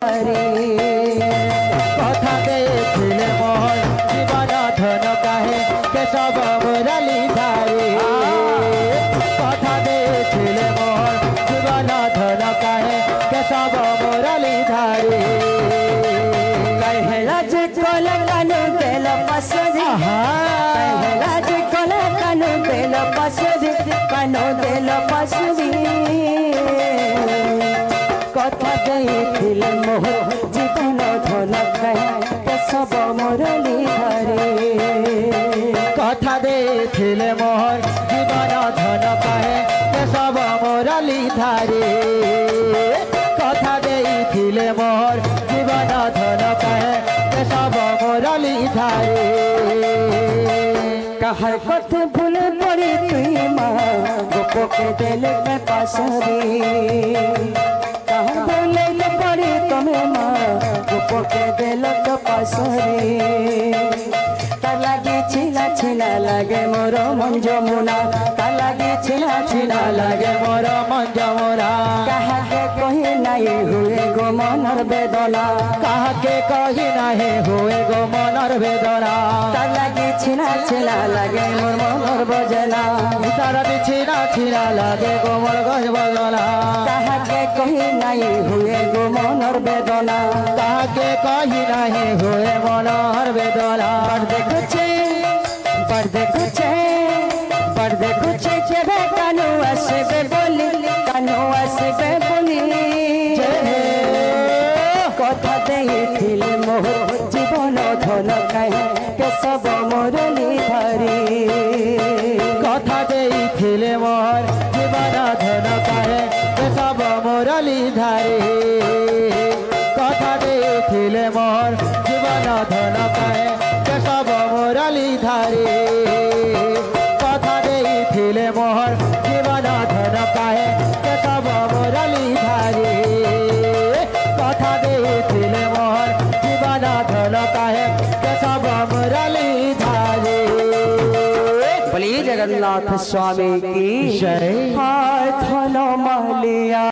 धारे कथा देथिले मोर जीवन धन काहे केशव मुरली धारे कथा देथिले मोर जीवन धन काहे केशव मुरली धारे कहला जे कोला कानु बेल पसदी कहला जे कोला कानु बेल पसदी कानु बेल पसदी कथा देथिले मोर जीवन धन काहे केशव मुरली धारे कथा देथिले मोर जीवन धन काहे केशव मुरली धारे कथा देथिले मोर जीवन धन काहे केशव मुरली धारे कहर कथे भूल पड़ी तुई माँ गोप के दिल में पासरी बोले पड़ी तुम्हें माँ गोप के दिल तो पासरी लगे छिला छिला लगे मोर मन जमुना लगे छिला छिला लगे मोर मन जमुना कहा के कही नहीं हुए गो मनर वेदना कहा के कही नहीं हुए गो मनर वेदना लगे छिला छिला लगे मोर मनर बजना तारा छिला छिला लगे गो मोर गज बजना कहा के कही नहीं हुए गो मनर वेदना कहा के कही नहीं हुए मनर वेदना पर्दे कुछे जेबे कानू आसबे बोली कथा देथिले मोर जीवन धन काहे केशव मुरली धारे कथा देथिले मोर जीवन धन काहे केशव मुरली धारे कथा देथिले मोर जीवन धन काहे केशव मुरली धारे कथा देथिले मोर जीवन धन काहे केशव मुरली धारे कथा देथिले मोर जीवन धन काहे केशव मुरली धारे। बोलिए जगन्नाथ स्वामी की जय। हाथ न मलिया।